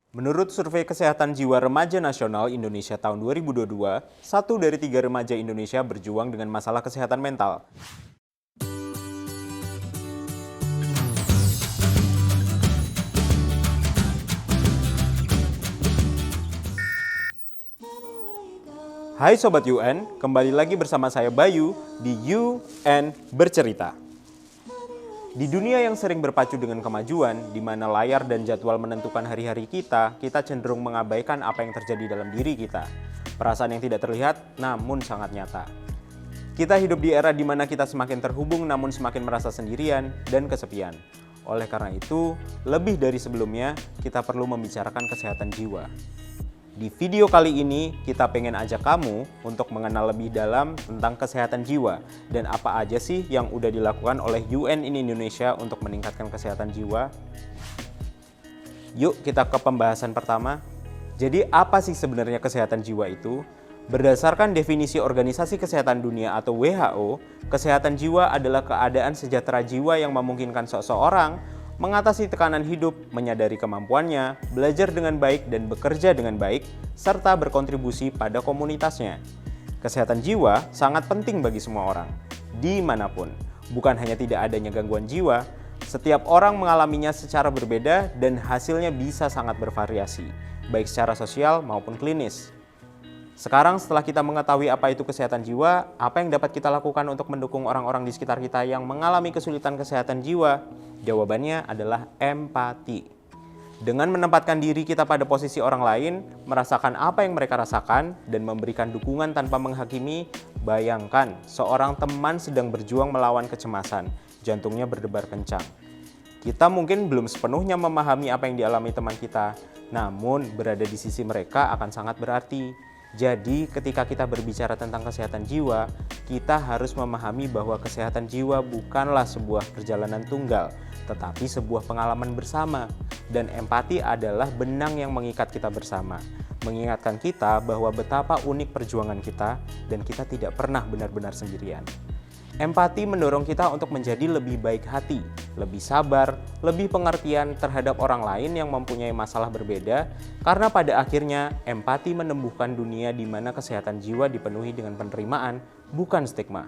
Menurut survei kesehatan jiwa remaja nasional Indonesia tahun 2022, 1 dari 3 remaja Indonesia berjuang dengan masalah kesehatan mental. Hai Sobat UN, kembali lagi bersama saya Bayu di UN Bercerita. Di dunia yang sering berpacu dengan kemajuan, di mana layar dan jadwal menentukan hari-hari kita cenderung mengabaikan apa yang terjadi dalam diri kita. Perasaan yang tidak terlihat, namun sangat nyata. Kita hidup di era di mana kita semakin terhubung namun semakin merasa sendirian dan kesepian. Oleh karena itu, lebih dari sebelumnya, kita perlu membicarakan kesehatan jiwa. Di video kali ini, kita pengen ajak kamu untuk mengenal lebih dalam tentang kesehatan jiwa dan apa aja sih yang udah dilakukan oleh UN in Indonesia untuk meningkatkan kesehatan jiwa. Yuk kita ke pembahasan pertama. Jadi apa sih sebenarnya kesehatan jiwa itu? Berdasarkan definisi Organisasi Kesehatan Dunia atau WHO, kesehatan jiwa adalah keadaan sejahtera jiwa yang memungkinkan seseorang mengatasi tekanan hidup, menyadari kemampuannya, belajar dengan baik dan bekerja dengan baik, serta berkontribusi pada komunitasnya. Kesehatan jiwa sangat penting bagi semua orang, dimanapun. Bukan hanya tidak adanya gangguan jiwa, setiap orang mengalaminya secara berbeda dan hasilnya bisa sangat bervariasi, baik secara sosial maupun klinis. Sekarang setelah kita mengetahui apa itu kesehatan jiwa, apa yang dapat kita lakukan untuk mendukung orang-orang di sekitar kita yang mengalami kesulitan kesehatan jiwa? Jawabannya adalah empati. Dengan menempatkan diri kita pada posisi orang lain, merasakan apa yang mereka rasakan, dan memberikan dukungan tanpa menghakimi, bayangkan seorang teman sedang berjuang melawan kecemasan, jantungnya berdebar kencang. Kita mungkin belum sepenuhnya memahami apa yang dialami teman kita, namun berada di sisi mereka akan sangat berarti. Jadi ketika kita berbicara tentang kesehatan jiwa, kita harus memahami bahwa kesehatan jiwa bukanlah sebuah perjalanan tunggal, tetapi sebuah pengalaman bersama. Dan empati adalah benang yang mengikat kita bersama, mengingatkan kita bahwa betapa unik perjuangan kita dan kita tidak pernah benar-benar sendirian. Empati mendorong kita untuk menjadi lebih baik hati, lebih sabar, lebih pengertian terhadap orang lain yang mempunyai masalah berbeda, karena pada akhirnya empati menumbuhkan dunia di mana kesehatan jiwa dipenuhi dengan penerimaan, bukan stigma.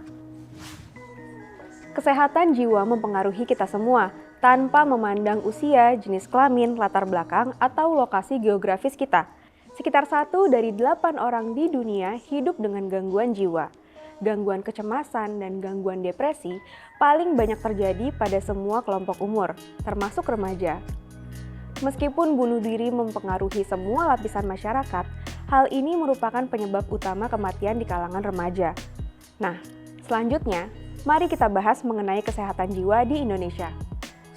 Kesehatan jiwa mempengaruhi kita semua, tanpa memandang usia, jenis kelamin, latar belakang, atau lokasi geografis kita. Sekitar 1 dari 8 orang di dunia hidup dengan gangguan jiwa. Gangguan kecemasan dan gangguan depresi paling banyak terjadi pada semua kelompok umur, termasuk remaja. Meskipun bunuh diri mempengaruhi semua lapisan masyarakat, hal ini merupakan penyebab utama kematian di kalangan remaja. Nah, selanjutnya, mari kita bahas mengenai kesehatan jiwa di Indonesia.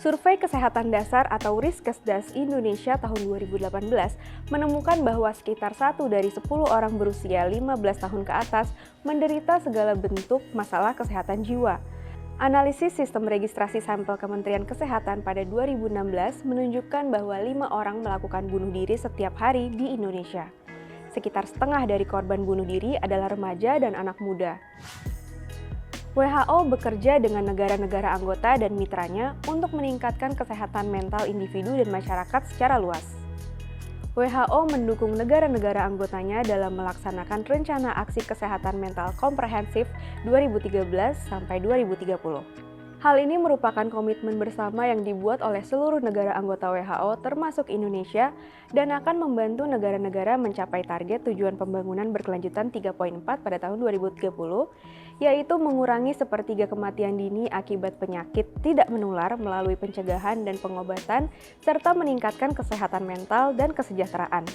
Survei Kesehatan Dasar atau Riskesdas Indonesia tahun 2018 menemukan bahwa sekitar 1 dari 10 orang berusia 15 tahun ke atas menderita segala bentuk masalah kesehatan jiwa. Analisis sistem registrasi sampel Kementerian Kesehatan pada 2016 menunjukkan bahwa 5 orang melakukan bunuh diri setiap hari di Indonesia. Sekitar setengah dari korban bunuh diri adalah remaja dan anak muda. WHO bekerja dengan negara-negara anggota dan mitranya untuk meningkatkan kesehatan mental individu dan masyarakat secara luas. WHO mendukung negara-negara anggotanya dalam melaksanakan Rencana Aksi Kesehatan Mental Komprehensif 2013 sampai 2030. Hal ini merupakan komitmen bersama yang dibuat oleh seluruh negara anggota WHO termasuk Indonesia dan akan membantu negara-negara mencapai target tujuan pembangunan berkelanjutan 3.4 pada tahun 2030, yaitu mengurangi sepertiga kematian dini akibat penyakit tidak menular melalui pencegahan dan pengobatan, serta meningkatkan kesehatan mental dan kesejahteraan.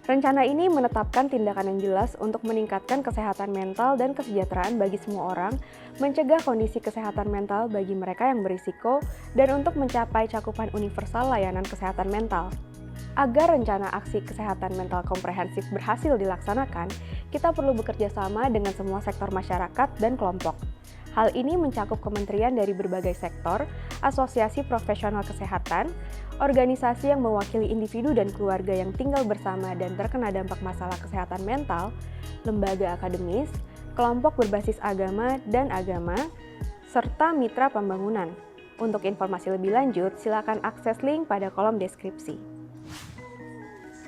Rencana ini menetapkan tindakan yang jelas untuk meningkatkan kesehatan mental dan kesejahteraan bagi semua orang, mencegah kondisi kesehatan mental bagi mereka yang berisiko, dan untuk mencapai cakupan universal layanan kesehatan mental. Agar rencana aksi kesehatan mental komprehensif berhasil dilaksanakan, kita perlu bekerja sama dengan semua sektor masyarakat dan kelompok. Hal ini mencakup kementerian dari berbagai sektor, asosiasi profesional kesehatan, organisasi yang mewakili individu dan keluarga yang tinggal bersama dan terkena dampak masalah kesehatan mental, lembaga akademis, kelompok berbasis agama dan agama, serta mitra pembangunan. Untuk informasi lebih lanjut, silakan akses link pada kolom deskripsi.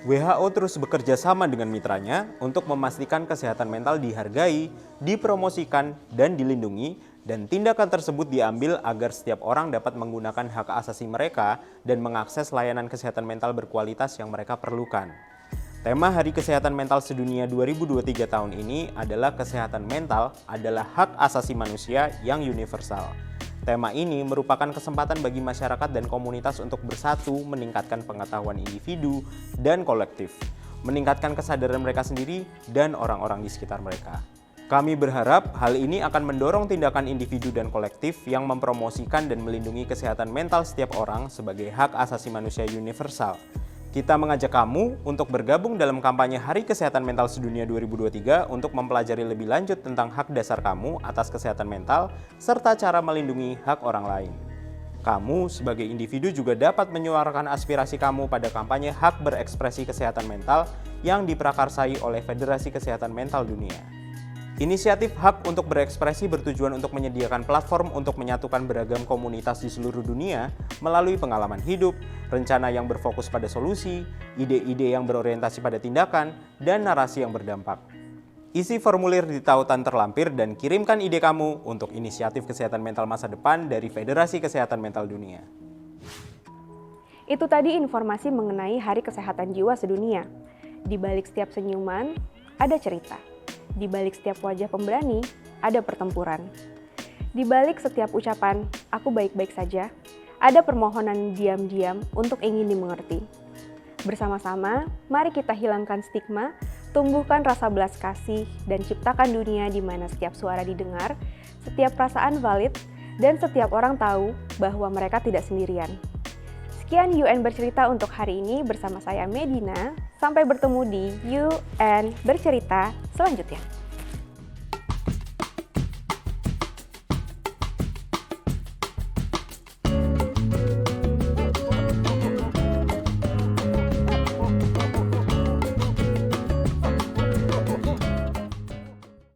WHO terus bekerja sama dengan mitranya untuk memastikan kesehatan mental dihargai, dipromosikan, dan dilindungi, dan tindakan tersebut diambil agar setiap orang dapat menggunakan hak asasi mereka dan mengakses layanan kesehatan mental berkualitas yang mereka perlukan. Tema Hari Kesehatan Mental Sedunia 2023 tahun ini adalah kesehatan mental adalah hak asasi manusia yang universal. Tema ini merupakan kesempatan bagi masyarakat dan komunitas untuk bersatu meningkatkan pengetahuan individu dan kolektif, meningkatkan kesadaran mereka sendiri dan orang-orang di sekitar mereka. Kami berharap hal ini akan mendorong tindakan individu dan kolektif yang mempromosikan dan melindungi kesehatan mental setiap orang sebagai hak asasi manusia universal. Kita mengajak kamu untuk bergabung dalam kampanye Hari Kesehatan Mental Sedunia 2023 untuk mempelajari lebih lanjut tentang hak dasar kamu atas kesehatan mental serta cara melindungi hak orang lain. Kamu sebagai individu juga dapat menyuarakan aspirasi kamu pada kampanye Hak Berekspresi Kesehatan Mental yang diprakarsai oleh Federasi Kesehatan Mental Dunia. Inisiatif Hak untuk Berekspresi bertujuan untuk menyediakan platform untuk menyatukan beragam komunitas di seluruh dunia melalui pengalaman hidup, rencana yang berfokus pada solusi, ide-ide yang berorientasi pada tindakan, dan narasi yang berdampak. Isi formulir di tautan terlampir dan kirimkan ide kamu untuk inisiatif kesehatan mental masa depan dari Federasi Kesehatan Mental Dunia. Itu tadi informasi mengenai Hari Kesehatan Jiwa Sedunia. Di balik setiap senyuman, ada cerita. Di balik setiap wajah pemberani, ada pertempuran. Di balik setiap ucapan, aku baik-baik saja, ada permohonan diam-diam untuk ingin dimengerti. Bersama-sama, mari kita hilangkan stigma, tumbuhkan rasa belas kasih, dan ciptakan dunia di mana setiap suara didengar, setiap perasaan valid, dan setiap orang tahu bahwa mereka tidak sendirian. Sekian UN Bercerita untuk hari ini bersama saya Medina. Sampai bertemu di UN Bercerita selanjutnya.